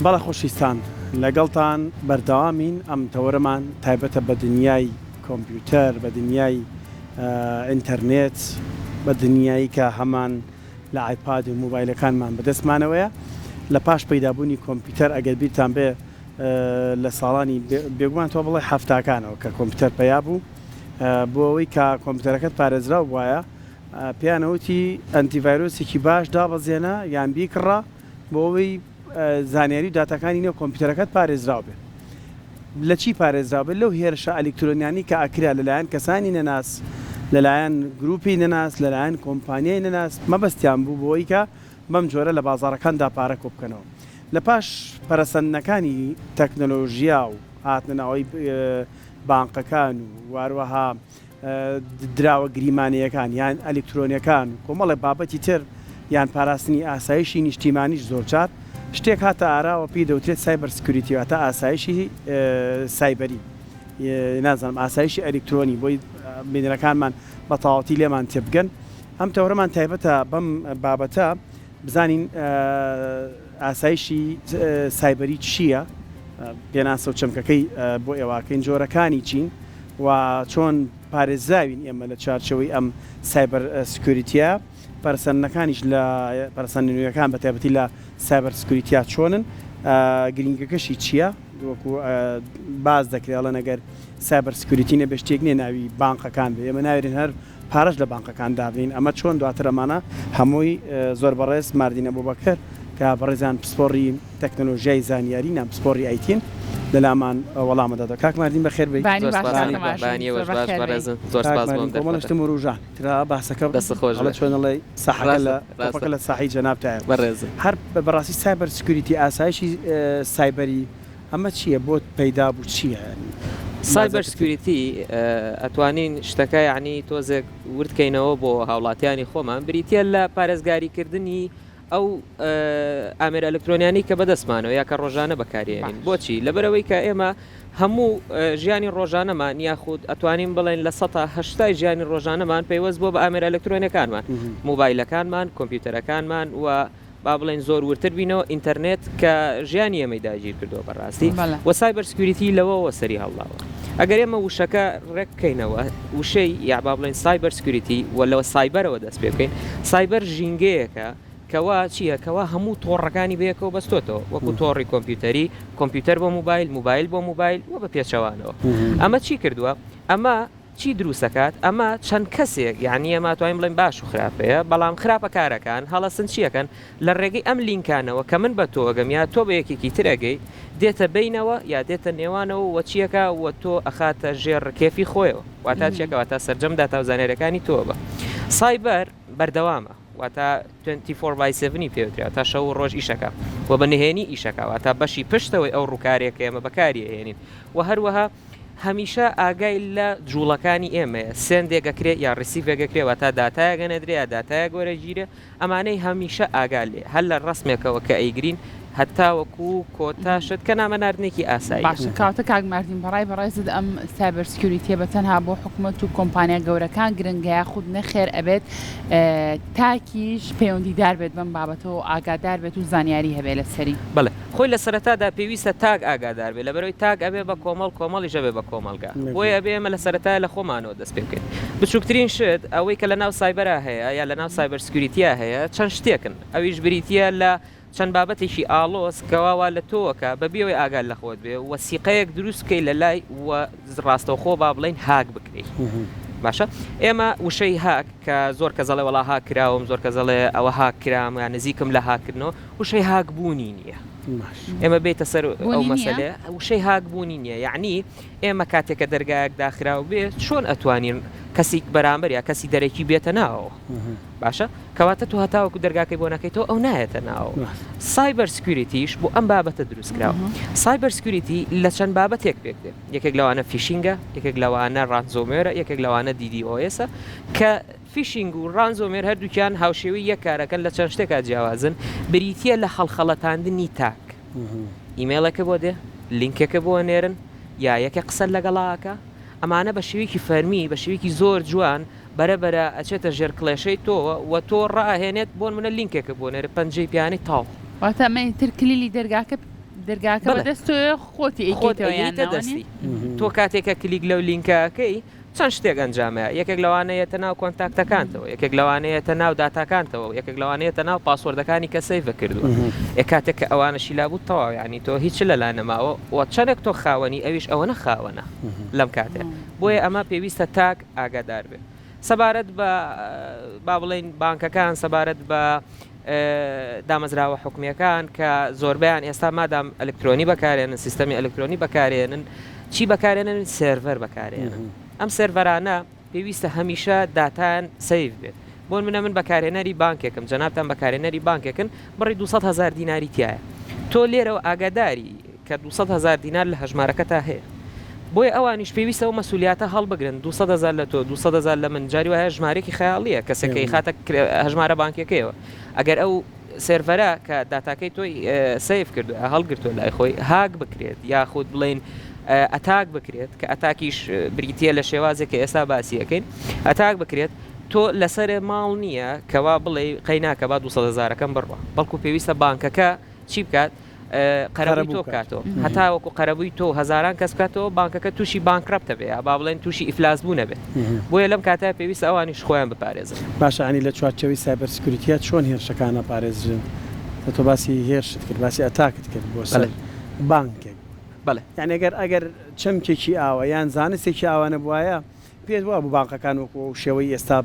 بەڵە خۆشیستان لەگەڵتان بەردەوامین ئەم تەوەرەمان تایبەتە بە دنیای کۆمپیوتەر بە دنیای ئینتەرنێت بە دنیایی کە هەمان لە ئایپاد و مۆبایلەکانمان بەدەستمانەوەیە لە پاش پەیدابوونی کۆمپیوتەر ئەگەر بیرتان بێ لە ساڵانی بێگومان تۆ بڵێ هەفتاکانەوە کە کۆمپیوتەر پەیا بوو بۆ ئەوەی کە کۆمپیوتەرەکەت پارێزراو وایە پێیانەوتی ئەنتیڤایرۆسێکی باش دابەزێنە یان بیکڕە بۆ ئەوەی زانیاری داتەکانی نێو کۆمپیوتەرەکەت پارێزراو بێت لە چی پارێزراو بێت لەو هێرشە ئەلکترۆنیانی کە ئەکرا لەلایەن کەسانی نەناس لەلایەن گروپی نەناس لەلایەن کۆمپانیای نەناس مەبەستیان بوو بۆی کە بەم جۆرە لە بازاڕەکاندا پارە کۆ بکەنەوە لە پاش پەرەسەندنەکانی تەکنۆلۆژیا و هاتنەوەی بانقەکان و واروەها دراوە گریمانیەکان یان ئەلکترۆنیەکان کۆمەڵی بابەتی تر یان پاراستنی ئاسایشی نیشتیمانیش زۆرجار شتێک هاتە ئاراوە پێی دەوترێت سایبەر سکیوریتی واتە ئاسایشی سایبەری نازانم ئاسایشی ئەلکترۆنی بۆی بینەکانمان بە تەواوەتی لێمان تێبگەن ئەم تەورەمان تایبەتە بەم بابەتە بزانین ئاسایشی سایبەری چییە پێناسە و چەمکەکەی بۆ ئێواکەین جۆرەکانی چین و چۆن پارێزراوین ئێمە لە چارچەوەی ئەم سایبەر سکیوریتیە پەرسەندنەکانیش لە پەرسەندنەکان بە تایبەتی لە سایبەر سکیوریتیا چۆنن گرنگەکەشی چییە وەکو باز دەکرێت ئەگەر سایبەر سکیوریتی نەبێ شتێک نێ ناوی بانقەکان بێ ئێمە ناوێرین هەر پارەش لە بانقەکان دابین ئەمە چۆن دواتر ئەمانە هەمووی زۆر بەڕێز ماردینە بۆ بەکر کە بەڕێزان پسپۆڕی تەکنۆلۆژیای زانیاری نام پسپۆڕی ئایتین لەلامان وەڵامەدادا کاک ماردین بەخێر بێت کۆمەڵشتم و ڕوژان ترا باسەکە دەستخۆش چۆنەڵی ساحەکە لە ساحی جەنابتایە بەڕێز هەر بەڕاستی سایبەر سکیوریتی ئاسایشی سایبەری ئەمە چییە بۆ پەیدا بوو چییە سایبەر سکیوریتی ئەتوانین شتەکە یعنی تۆزێک وردکەینەوە بۆ هاوڵاتیانی خۆمان بریتە لە پارێزگاریکردنی ئەو ئامێر ئەلکترۆنیانی کە بەدەستمانەوە یا کە ڕۆژانە بەکارێنین بۆچی لەبەرەوەی کە ئێمە هەموو ژیانی ڕۆژانەمان یاخود ئەتوانین بڵێن لە 180 ژیانی ڕۆژانەمان پێیوەست بۆ بە ئامێر ئەلکترۆنیەکانمان مۆبایلەکانمان کۆمپیوتەرەکانمان و با بڵێن زۆر ورتر بینەوە ئینتەرنێت کە ژیانی ئێمەی داگیر کردەوە بەڕاستی و سایبەر سکیوریتی لەوەوە سەری هەڵاوە ئەگەر ئێمە وشەکە ڕێککەینەوە وشەی یا با بڵێن سایبەر سکیوریتی و لەوە سایبەرەوە دەست پێ بکەین سایبەر ژینگەیەکە کەوا چییە کەوا هەموو تۆڕەکانی بەیەکەوە بەستۆتەوە وەکو تۆڕی کۆمپیوتەری کۆمپیوتەر بۆ موبایل موبایل بۆ موبایل و بە پێچەوانەوە ئەمە چی کردووە ئەمە چی دروستەکات ئەمە چەند کەسێک یعنی ئەمە توانین بڵێن باش و خراپەیە بەڵام خراپە کارەکان هەڵەسن چیەکەن لە ڕێگەی ئەم لینکانەوە کە من بە تۆ ئەگەم یا تۆ بە یەکێکی ترەگەی دێتە بینەوە یا دێتە نێوانەوە وە چیەکە وە تۆ ئەخاتە ژێر کێفی خۆیەوە واتا چێکەوە تا سەرجەمدا تاوزانێرەکانی تۆ بە سایبەر بەردەوامە واتە 24/7 پێوترا تا شەو ڕۆژ ئیشەکە و بە نهێنی ئیشەکەەوە تا بەشی پشتەوەی ئەو ڕووکارێک ئێمە بەکاری هێنین و هەروەها هەمیشە ئاگای لە جوڵەکانی ئێمەیە سندێگەکرێت یا ڕسیڤێگەکرێەوە تا داتایە گەنەدرێ یا داتایە گۆرە گیرە ئەمانەی هەمیشە ئاگا لێ هەر لە ڕسمێکەوە کە ئەیگرین هەتا وەکو کۆتاشت کە نامەناردنێکی ئاسایی باشە کاتە کاک ماردین بەڕای بەڕێزت ئەم سایبەر سکیوریتیە بە تەنها بۆ حکوومەت و کۆمپانیا گەورەکان گرنگەیە خود نەخێر ئەبێت تاکیش پەیوەندیدار بێت بەم بابەتەوە ئاگادار بێت و زانیاری هەبێت لە سەری بڵێ خۆی لە سەرەتادا پێویستە تاگ ئاگادار بێت لەبەرەوەی تاگ ئەبێ بە کۆمەڵی ژەبێ بە کۆمەلگا بۆی ئەبێ ئێمە لە سەرەتا لە خۆمانەوە دەست پێ بکەین بچووکترین شت ئەوەی کە لە ناو سایبەرا هەیە یا لە ناو سایبەر سکیوریتیا هەیە چەند شتێکن ئەویش بریتە لە چەند بابەتێکی ئالۆس کەواوا لە تۆوەکە بەبیەوەی ئاگال لە خۆت بێ وەسیقەیەک دروستکەی لە لای و ڕاستەوخۆ با بڵین هاک بکرێت باشە ئێمە وشەی هاک کە زۆر کە زەڵێ وەڵا هاک کراوم زۆر کە زەڵێ ئەوە هاک کرام یا نزیکم لە هاکردنەوە وشەی هاک بوونی نییە ئێمە بێتە سەر ئەو مەسەلێ وشەی هاک بوونی نییە یعنی ئێمە کاتێکە دەرگایەک داخراو بێت چۆن ئەتوانین کەسی بەرامبەر یا کەسی دەرەکی بێتە ناوەوە باشە کەواتە تو هەتاوەکو دەرگاکەی بۆ نەکەیتەوە ئەو نایەتە ناوە سایبەر سکیوریتیش بۆ ئەم بابەتە دروستکراوە سایبەر سکیوریتی لە چەند بابەتێک پێک دێت یەکێک لەوانە فیشینگە یەکێک لەوانە ڕانزۆمێرە یەکێک لەوانە DDoSە کە فیشینگ و ڕانزۆمێر هەردووکیان هاوشێوی یەک کارەکەن لە چەند شتێکا جیاوازن بریتە لە هەڵخەڵەتاندنی تاک ئیمێلەکە بۆ دێ لینکێکە بۆ نێرن یا یەکە قسە لەگەڵاکە ئەمانە بە شێوەیەکی فەرمی بە شێوەیەکی زۆر جوان بەرەبەرە ئەچێتە ژێر کڵێشەی تۆوە و تۆ ڕاهێنێت بۆن منە لینکێکە بۆ نێرە پەنجەی پیانەی تاو واتە ئەمە تر کلیلی دەرگاکە دەرگاکە بەدەست خۆتی ئەیکەیتە دەستی تۆ کاتێکە کلیک لەو لینکەکەی چەند شتێک ئەنجامەیە یەکێک لەوانەیەتە ناو کۆنتاکتەکانتەوە یەکێک لەوانەیەتە ناو داتاکانتەوە یەکێک لەوانەیەتە ناو پاسوەردەکانی کە سەیڤ کردووە کاتێک کە ئەوانەشی لابوو تەواو ینی تۆ هیچ لەلا نەماوە و چەندێک تۆ خاوەنی ئەویش ئەوەنە خاوەنە لەم کاتێ بۆیە ئەمە پێویستە تاک ئاگادار بێت سەبارەت بە با بڵێن بانکەکان سەبارەت بە دامەزراوە حکومیەکان کە زۆربیان ئێستا مادام ئەلکترۆنی بەکارێنن سیستەمی ئەلکترۆنی بەکارێنن چی بەکارێنن سێڤەر بەکارێنن ئەم سێڤەرانە پێویستە هەمیشە داتان سەیڤ بێت بۆ منە من بەکارێنەری بانکێکم جەنابتان بەکارێنەری بانکێکن بڕی 200,000 دیناری تایە تۆ لێرەوە ئاگاداری کە 200,000 دینار لە هەژمارەکە تا هەیە بۆیە ئەوانیش پێویستە و مەسوولیاتە هەڵبگرن 200,000 لە تۆ 200,000 لە من جاری وایە ژمارێکی خەیاڵیە کەسەکەی خاتە هەژمارە بانکەکەیەوە ئەگەر ئەو سێڤەرە کە داتاکەی تۆی سەیڤ کردو هەڵگرتووە لای خۆی هاک بکرێت یاخود بڵێن ئەتاک بکرێت کە ئەتاکیش بریتە لە شێوازێک کە ئێستا باسیەکەین ئەتاک بکرێت تۆ لەسەر ماڵ نییە کەوا بڵێ قەیناکە با 200,000ەکەم بڕوە بەڵکو پێویستە بانکەکە چی بکات قەرەبووی تۆ بکاتەوە هەتا وەکو قەرەبووی تۆ هەزاران کەس بکاتەوە بانکەکە تووشی بانکرەپتە بێ با بڵێن تووشی ئیفلاس بوو نەبێت بۆیە لەم کاتە پێویستە ئەوانیش خۆیان بپارێزن باشانی لە چوارچەوەی سایبەر سکیوریتیات چۆن هێرشەکانە پارێزرن تۆ باسی هێرشت کرد باسی ئەتاکت کرد بۆ سەر بانکێک بەڵێ یعنی ئەگەر چەمکێکی ئاوە یان زانستێکی ئاوانە بواە پێت وە بوو بانکەکان وەکو شێوەی ئێستا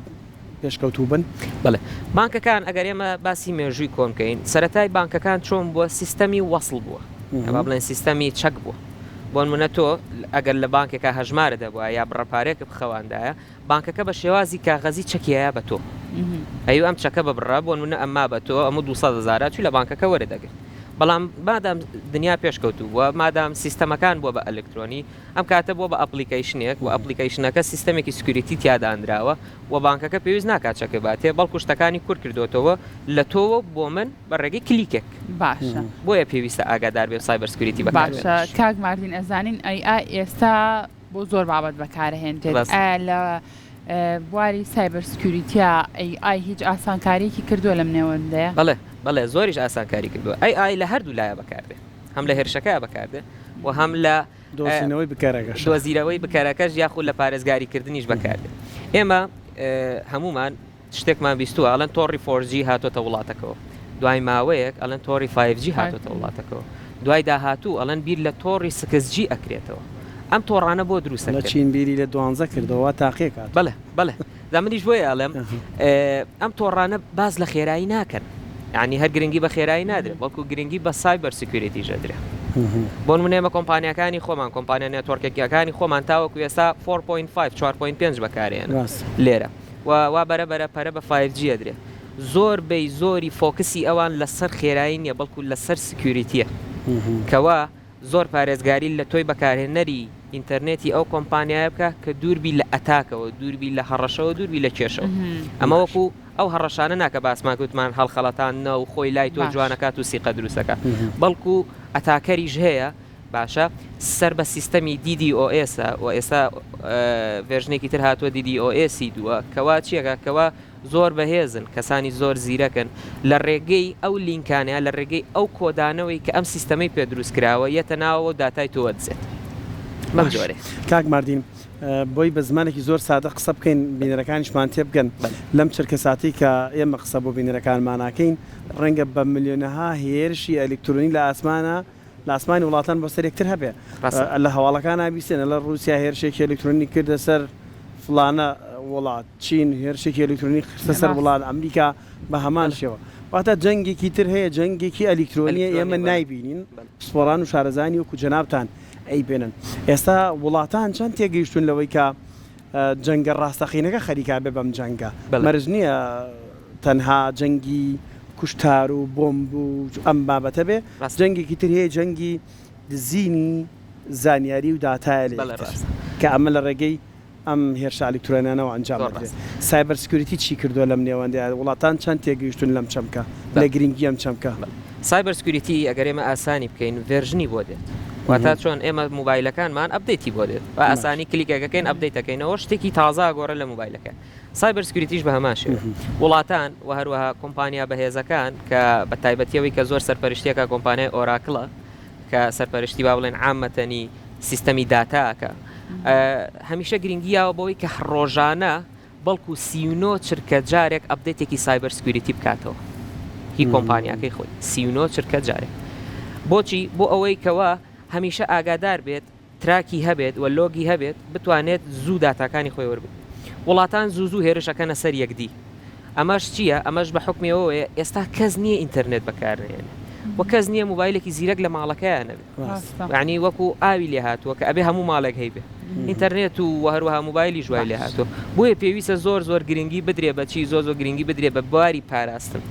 پێشکەوتوو بن بڵێ بانکەکان ئەگەر ئێمە باسی مێژووی کۆمکەین سەرەتای بانکەکان چۆن بووە سیستەمی وەسڵ بووە با بڵێن سیستەمی چەک بووە بۆن منە تۆ ئەگەر لە بانکێکە هەژمارە دەبووە یا بڕەپارێک بخەواندایە بانکەکە بە شێوازی کاغەزی چەکیایە بە تۆ ئەو ئەم چەکە ببڕە بۆن منە ئەمما بە تۆ ئەمە 200,000 چوی لە بانکەکە وەردەگرت بەڵام مادام دنیا پێشکەوتووە مادام سیستەمەکان بووە بە ئەلکترۆنی ئەم کاتە بووە بە ئەپلیکیشنێک و ئەپلیکیشنەکە سیستەمێکی سکیوریتی تیادانراوە و بانکەکە پێویست ناکات چەکە باتێ بەڵکو شتەکانی کورد کردوتەوە لە تۆوە بۆ من بە ڕێگەی کلیکێک باشە بۆیە پێویستە ئاگادار بێ سایبەر سکیوریتی باشە کاک ماردین ئەزانین ئەی ئێستا بۆ زۆر بابەت بەکارهێنرێت لە بواری سایبەر سکیوریتیا ئەی هیچ ئاسانکاریەکی کردووە لەم نێوەندەیە بەڵێ زۆریش ئاسانکاری کردووە ئەی لە هەردوو لایە بەکاردێ هەم لە هێرشەکە بەکاردێ و هەم لە دۆزینەوەی بکارەکەش دۆزیرەوەی بکارەکەش یاخود لە پارێزگاریکردنیش بەکاردێ ئێمە هەمومان شتێکمان بیستووە ئەڵەن تۆڕی 4G هاتۆتە وڵاتەکەەوە دوای ماوەیەک ئەڵەن تۆڕی 5G هاتۆتە وڵاتەکەەوە دوای داهاتوو ئەڵەن بیر لە تۆڕی 6G ئەکرێتەوە ئەم تۆڕانە بۆ دروستە لە چین بیری لە 12 کردەوە تاقیێکات بەڵێ دامنیش بۆیە ئەڵێم ئەم تۆڕانە باز لە خێرایی ناکەن یعنی هەر گرنگی بە خێرایی نادرێت بەڵکو گرنگی بە سایبەر سکیوریتی ژەدرێ بۆن منێمە کۆمپانیەکانی خۆمان کۆمپانیا نێتۆرکێکیەکانی خۆمان تاوەکو ئێستا 4.5 4.5 بەکارێن لێرە وا بەرەبەرە پەرە بە 5G ئەدرێ زۆر بەی زۆری فۆکسی ئەوان لەسەر خێرایی نیە بەڵکو لەسەر سکیوریتیە کەوا زۆر پارێزگاری لە تۆی بەکارهێنەری ئینتەرنێتی ئەو کۆمپانیایە بکە کە دووربی لە ئەتاکەوە دووربی لە هەڕەشەوە دووربی لە کێشەوە ئەمە وەکو ئەو هەڕەشانە ناکە باسمان گوتمان هەڵخەڵەتانە و خۆی لای تۆ جوانەکات و سیقە دروستەکە بەڵکو ئەتاکەریش هەیە باشە سەر بە سیستەمی DDoS و ئێستا ڤێژنێکی تر هاتووە DDoS دووە کەوا چیەکە کەوا زۆر بەهێزن کەسانی زۆر زیرەکەن لە ڕێگەی ئەو لینکانەیە لە ڕێگەی ئەو کۆدانەوەی کە ئەم سیستەمەی پێ دروست کراوە یەتە ناوە و داتای تۆوە دزێت مەجۆرێ کاک ماردین بۆی بە زمانێکی زۆر سادە قسە بکەین بینەرەکانیشمان تێ بگەن لەم چرکە ساتی کە ئێمە قسە بۆ بینەرەکانمان ناکەین ڕەنگە بە ملیۆنەها هێرشی ئەلکترۆنی لە ئاسمانە لە ئاسمانی وڵاتان بۆ سەرێکتر هەبێ لە هەواڵەکان بیستێنە لە رووسیا هێرشێکی ئەلکترۆنی کردە سەر فڵانە وڵات چین هێرشێکی ئەلکترۆنی خستە سەر وڵات ئەمریکا بە هەمان شێوە واتە جەنگێکی تر هەیە جەنگێکی ئەلکترۆنیە ئێمە نایبینین سپۆران و شارەزانی وەکو جەنابتان ئەی بێنن ئێستا وڵاتان چەند تێگەیشتون لەوەی کە جەنگە ڕاستەقینەکە خەریکا بێ بەم جەنگە مەرج نییە تەنها جەنگی کوشتار و بۆمب و ئەم بابەتە بێ جەنگێکی تر هەیە جەنگی دزینی زانیاری و داتایە لێ کە ئەمە لە ڕێگەی ئەم هێرشە ئەلکترۆنیانەوە ئەنجام بدرێت سایبەر سکیوریتی چی کردووە لەم نێوەندە وڵاتان چەند تێگەیشتون لەم چەمکە لە گرنگی ئەم چەمکە سایبەر سکیوریتی ئەگەر ئێمە ئاسانی بکەین ڤێرژنی بۆ دێت واتە چۆن ئێمە موبایلەکانمان ئەپدەیتی بۆ دێت و ئاسانی کلیکەکەکەین ئەپدەیتەکەینەوە شتێکی تازە گۆڕە لە موبایلەکە سایبەر سکیوریتیش بە هەمان شێوە وڵاتان و هەروەها کۆمپانیا بەهێزەکان کە بە تایبەتیەوەی کە زۆر سەرپەرشتێکە کۆمپانیای ئۆراکڵە کە سەرپەرشتی با بڵێن عامەتەنی سیستەمی داتاکە هەمیشە گرنگیاوە بەوەی کە ڕۆژانە بەڵکو 39 چرکە جارێک ئەپدێتێکی سایبەر سکیوریتی بکاتەوە هی کۆمپانیاکەی خۆی 39 چرکە جارێک بۆچی بۆ ئەوەی کەوە هەمیشە ئاگادار بێت تراکی هەبێت و لۆگی هەبێت بتوانێت زوو داتاکانی خۆی وەربێت وڵاتان زوو هێرشەکەنە سەر یەکدی ئەمەش چییە ئەمەش بە حکمەوەیە ئێستا کەس نییە ئینتەرنێت بەکارێنێ و کەس نییە موبایلێکی زیرەک لە ماڵەکەیان نەبێت یعنی وەکو ئاوی لێ هاتووە کە ئەبێ هەموو ماڵێک هەیبێ ئینتەرنێت و هەروەها موبایلی جوای لێ هاتووە بۆیە پێویستە زۆر گرنگی بدرێ بە چی زۆر گرنگی بدرێ بە بواری پاراستن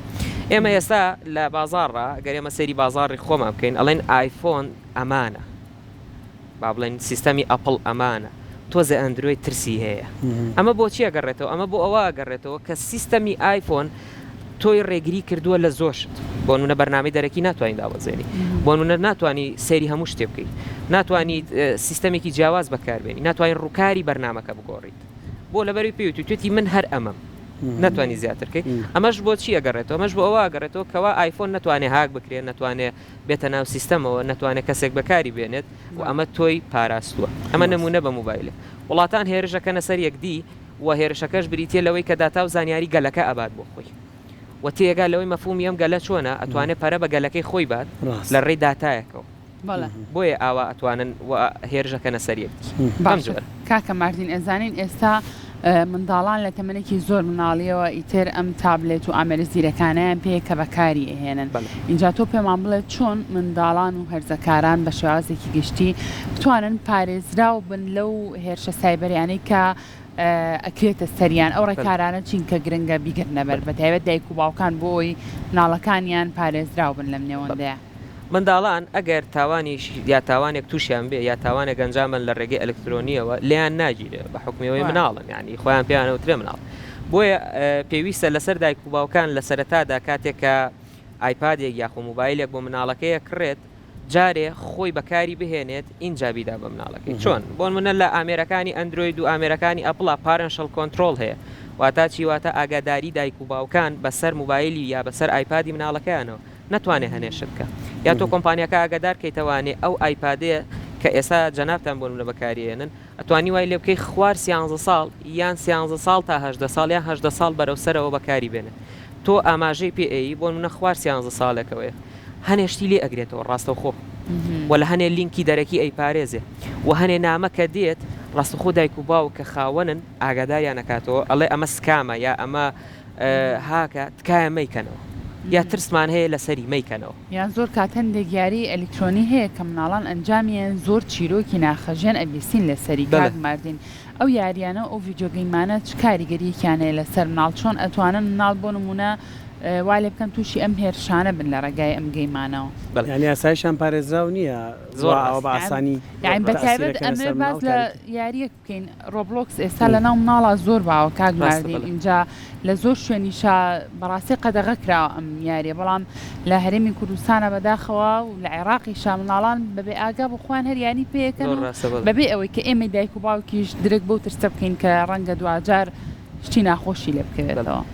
ئێمە ئێستا لە بازاڕە گەر ئێمە سەیری بازاڕی خۆمان بکەین ئەڵێن ئایفۆن ئەمانە با بڵێن سیستەمی ئەپڵ ئەمانە تۆزە ئەندروید ترسی هەیە ئەمە بۆچی ئەگەڕێتەوە ئەمە بۆ ئەوە ئەگەڕێتەوە کە سیستەمی ئایفۆن تۆی ڕێگری کردووە لە زۆشت بۆ نمونە بەرنامەی دەرەکی ناتوانین دابەزێنی بۆ نمونە ناتوانانی سەیری هەموو شتێ بکەیت ناتوانیت سیستەمێکی جیاواز بەکاربێنی ناتوانین ڕووکاری بەرنامەکە بگۆڕیت بۆ لەبەری پێویست توێتی من هەر ئەمەم ناتوانانی زیاترکەی ئەمەش بۆ چی ئەگەڕێتەوە ئەمەش بۆ ئەوە ئەگەڕێتەوە کەوا ئایفۆن ناتوانێت هاک بکرێت ناتوانێت بێتە ناو سیستەمەوە ناتوانێت کەسێک بەکاری بێنێت و ئەمە تۆی پاراستووە ئەمە نمونە بە موبایلە وڵاتان هێرشەکەنە سەر یەکدی و هێرشەکەش بریتە لەوەی کە داتا و زانیاری گەلەکە ئەبات بۆ خۆی و تێگا لەوەی مەفهومی ئەم گەلە چۆنە ئەتوانێت پەرە بە گەلەکەی خۆی بات لە ڕێی داتایەکەوە بۆیە ئاوا ئەتوانن و هێرشەکەنە سەر یەکدی کاکە ماردین ئەزانین ئێستا منداڵان لە تەمەنێکی زۆر مناڵیەوە ئیتر ئەم تابلێت و ئامێرە زیرەکانیان پێ کە بەکاری ئەهێنن اینجا تۆ پێمان بڵێت چۆن منداڵان و هەرزەکاران بە شێوازێکی گشتی بتوانن پارێزراو بن لەو هێرشە سایبەریانەی کە ئەکرێتە سەریان ئەو ڕێکارانە چین کە گرنگە بیگرنە بەر بەتایبەت دایک و باوکان بۆی مناڵەکانیان پارێزراو بن لەم نێوەندەیە منداڵان ئەگەر تاوانیش یا تاوانێک تووشیان بێ یا تاوانێک گەنجامن لە ڕێگەی ئەلکترۆنیەوە لیان ناگیرێ بە حکمەوەی مناڵن یعنی خۆیان پێیانەوترێ مناڵ بۆیە پێویستە لەسەر دایک و باوکان لە سەرەتادا کاتێکە ئایپادێک یاخۆ موبایلێک بۆ مناڵەکەیە کڕێت جارێ خۆی بەکاری بهێنێت اینجا بیدا بە مناڵەکەی چۆن بۆ منە لە ئامێرەکانی ئەندروید و ئامێرەکانی ئەپڵا پارەنشەل کۆنتترۆل هەیە واتە چیواتە ئاگاداری دایک و باوکان بەسەر موبایلی یا بەسەر ئایپادی مناڵەکەیانەوە نتوانێت هەنێشت بکە یا تۆ کۆمپانیەکە ئاگادار کەیتەوانێ ئەو ئایپادەیە کە ئێستا جەنابتان بۆ لە بەکارێنن ئەتوانی وای لێ بکەی خوار 13 ساڵ یان 13 ساڵ تا 18 ساڵ یان 18 ساڵ بەرەوسەرەوە بەکاری بێنێت تۆ ئاماژەی پێ بۆ منە خوار 13 ساڵێکەوەیە هەنێشتی لێ ئەگرێتەوە ڕاستەوخۆ و لە هەنێ لینکی دەرەکی ئەیپارێزێ و هەنێ نامەکە دێت ڕاستەخۆ دایک و باو کە خاوەنن ئاگاداریان نەکاتەوە ئەڵێ ئەمە سکامە یا ئەمە هاکە تکایە مەیکەنەوە یا ترسمان هەیە لەسەری مەیکەنەوە یان زۆر کاتەن دەگیاری ئەلکترۆنی هەیە کە مناڵان ئەنجامیان زۆر چیرۆکی ناخەژێن ئەبیسین لەسەری کاک ماردین ئەو یاریانە ئەو ڤیدیۆگەیمانە چ کاریگەریەکیانەیە لەسەر مناڵ چۆن ئەتوانن مناڵ بۆ نمونە وا لێ بکەن تووشی ئەم هێرشانە بن لە ڕێگای ئەم گەیمانەوە ینی ئاسایشان پارێزراو نییە زۆر ئەوە بە ئاسانی یان بەتایبەت ئەمێ باز لە یاریەک بکەین ڕۆبلۆکس ئێستا لە ناو مناڵە زۆر باوە کاک ماردین اینجا لە زۆر شوێنیشا بەڕاستی قەدەغە کراوە ئەم یاریە بەڵام لە هەرێمی کوردستانە بەداخەوە و لە عێراقیشا مناڵان بەبێ ئاگا بخۆیان هەریانی پێیەکەن بەبێ ئەوەی کە ئێمە دایک و باوکیش درک بەو ترسە بکەین کە ڕەنگە دوجار شتی ناخۆشی لێ بکەوێتەوە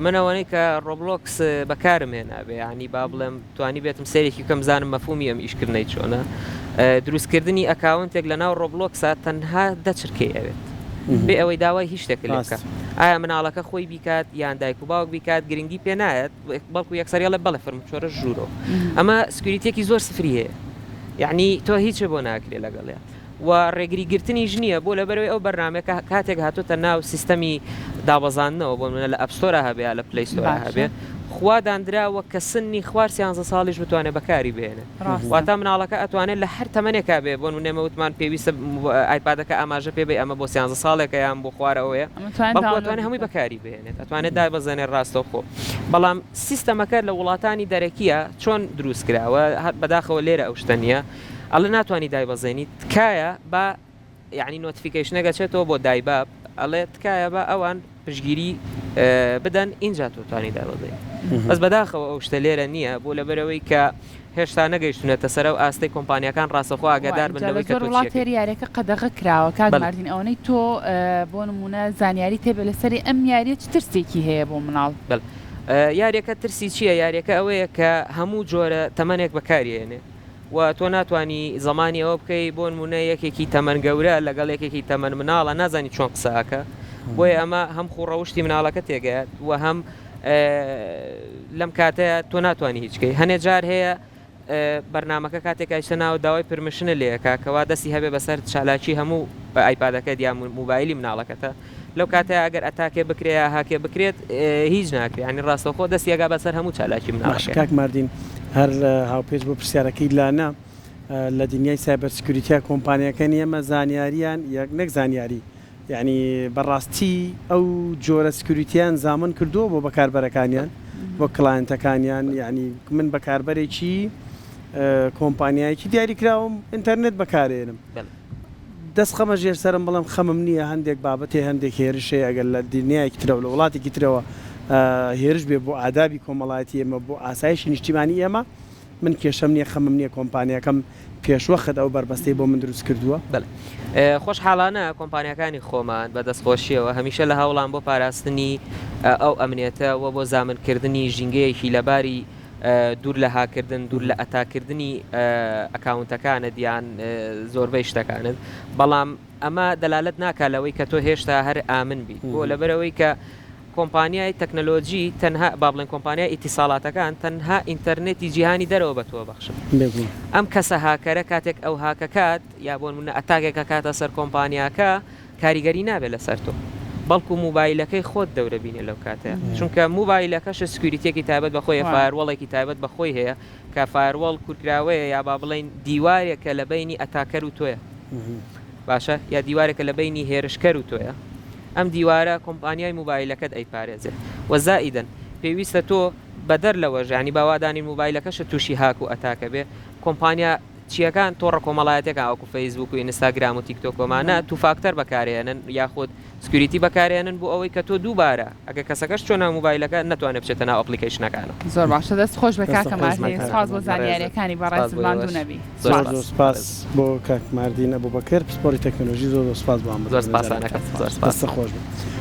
منەوەی کە ڕۆبلۆکس بەکارم هێنابێ ینی با بڵێم توانی بێتم سێرێکی کەم زانم مەفهومی ئەم ئیشکردنەی چۆنە دروستکردنی ئەکاونتێک لە ناو ڕۆبلۆکسا تەنها دەچرکەی ئەوێت بێ ئەوەی داوای هیچ شتێک لێ بکە ئایا مناڵەکە خۆی بیکات یان دایک و باوک بیکات گرنگی پێ نایەت بەڵکو یەکسەریە لە بەڵێ فرمچۆرە ژوورەوە ئەمە سکیوریتێکی زۆر سفری هەیە یعنی تۆ هیچ بۆ ناکرێ لەگەڵێ و ڕێگریگرتنی ژنیە بۆ لەبەرەوەی ئەو بەرنمێکە کاتێک هاتوتە ناو سیستەمی دابەزاننەوە بۆ منە لە ئەپستۆرە هەبێ لە پلیستۆرە هەبێ خوا دانراوە کە سنی خوار 13 ساڵیش بتوانێت بەکاری بێنێت واتە مناڵەکە ئەتوانێت لە هەر تەمەنێکا بێ بۆ نێمەوتمان پێویستە ئایپادەکە ئاماژە پێ بێ ئەمە بۆ 13 ساڵێکە یان بۆ خوارەوەیە ئەتوانێت هەمووی بەکاری بێنێت ئەتوانێت دای بەزانێت ڕاستەوخۆ بەڵام سیستەمەکە لە وڵاتانی دەرەکیە چۆن دروست کراوە بەداخەوە لێرە ئەو شتە نیە ئەڵێ ناتوانانی دایبەزێنی تکایە بە یعنی نۆتیفیکیشنەکە چێتەوە بۆ دایباب ئەڵێ تکایە بە ئەوان پشگیری بدەن اینجا توانی دابەزێنی بەس بەداخەوە ئەو شتە لێرە نییە بۆ لەبەرەوەی کە هێشتا نەگەیشتونێتە سەر و ئاستەی کۆمپانیەکان ڕاستەخۆ ئاگادار بن لەوەی کە وڵاتی یاریەکە قەدەغە کراوە کاک ماردین ئەوەی تۆ بۆ نمونە زانیاری تێبێ لەسەری ئەم یاریە چ ترسێکی هەیە بۆ مناڵ یاریەکە ترسی چییە یاریەکە ئەوەیە کە هەموو جۆرە تەمەنێک بەکارێنێ و تۆ ناتوانانی زمانی ئەوە بکەی بۆ نمونە یەکێکی تەمەەن گەورە لەگەڵ یەکێکی تەمەەن مناڵە نازانی چۆن قسەکە بۆیە ئەمە هەم خوڕەوشتی مناڵەکە تێگەیات و هەم لەم کاتەیە تۆ ناتوانانی هیچکەی هەنێ جار هەیە بەرنمەکە کاتێک ئایشتە ناو داوای پرمشنە لێەکە کەوا دەستی هەبێ بەسەر چالاکی هەموو ئایپادەکە دیان موبایلی مناڵەکەتە لەو کاتەیە ئەگەر ئەتاکێ بکرێ هاکێ بکرێت هیچ ناکرێت ینی ڕاستەخۆ دەستیەگا بەسەر هەموو چالاکی مناڵەکە کاک ماردین هەر هاوپێچ بۆ پرسیارەکەی لانا لە دنیای سایبەر سکیوریتیا کۆمپانیەکەن ئێمە زانیاریان یەک نەک زانیاری یعنی بەڕاستی ئەو جۆرە سکیوریتیان زامن کردووە بۆ بەکاربەرەکانیان بۆ کلاینتەکانیان یعنی من بەکاربەرێکی کۆمپانیایکی دیاریکراوم ئینتەرنێت بەکارێنم دەست خەمە ژێر سەرم بەڵام خەمم نییە هەندێک بابەتێ هەندێک هێرشێ ئەگەر لە دنیایکی ترەوە لە وڵاتێکی ترەوە هێرش بێ بۆ ئادابی کۆمەڵایەتی ئێمە بۆ ئاسایشی نیشتیمانی ئێمە من کێشەم نییە خەمم نییە کۆمپانیەکەم پێشوەخت ئەو بەربەستەی بۆ من دروست کردووە خۆشحاڵانە کۆمپانیەکانی خۆمان بە دەستخۆشیەوە هەمیشە لە هەوڵان بۆ پاراستنی ئەو ئەمنیێتەوە بۆ زامنکردنی ژینگەیەکی لەباری دوور لە هاکردن دوور لە ئەتاکردنی ئەکاونتەکانت یان زۆربەی شتەکانت بەڵام ئەمە دەلالت ناکالەوەی کە تۆ هێشتا هەر ئامن بی بۆ لەبەرەوەی کە کۆمپانیای تەکنەلۆجی تەنها با بڵێن کۆمپانیای ئیتیساڵاتەکان تەنها ئینتەرنێتی جیهانی دەرەوە بە تۆ بەخشن ئەم کەسە هاکەرە کاتێک ئەو هاکەکات یا بۆ نمونە ئەتاکێکە کاتە سەر کۆمپانیاکە کاریگەری نابێت لەسەر تۆ بەڵکو موبایلەکەی خۆت دەورە بینێ لەو کاتەیە چونکە موبایلەکەش سکیوریتێکی تایبەت بەخۆی فایروەڵێکی تایبەت بەخۆی هەیە کە فایروەڵ کورتراوەیە یا با بڵێن دیوارێکە لە بینی ئەتاکەر و تۆیە باشە یا دیوارێکە لە بینی هێرشکەر و تۆیە ئەم دیوارە کۆمپانیای موبایلەکەت ئەیپارێزێت وەزائیدەن پێویستە تۆ بەدەر لەوە ژانی باوادانی موبایلەکەشە تووشی هاک و ئەتاکە بێ کۆمپانیا چیەکان تۆڕە کۆمەڵایەتێکە ئەوکو فەیسبوک و ئینستاگرام و تیکتۆکۆمانە تو فاکتەر بەکارێنن یاخود سکیوریتی بەکارێنن بۆ ئەوەی کە تۆ دووبارە ئەگە کەسەکەش چۆن موبایلەکە نەتوانێت بچێتە ناو ئەپلیکیشنەکانە زۆر باشە دەست خۆش بە کاکە ماردین سپاس بۆ زانیاریەکانی بەڕێز بڵاند و نەبی زۆر سپاس بۆ کاک ماردین ئەبوبەکر پسپۆری تەکنۆلۆژی زۆر سپاس بۆ ئەمە زۆر سپاسانەکە زۆر سپاس خۆش بێت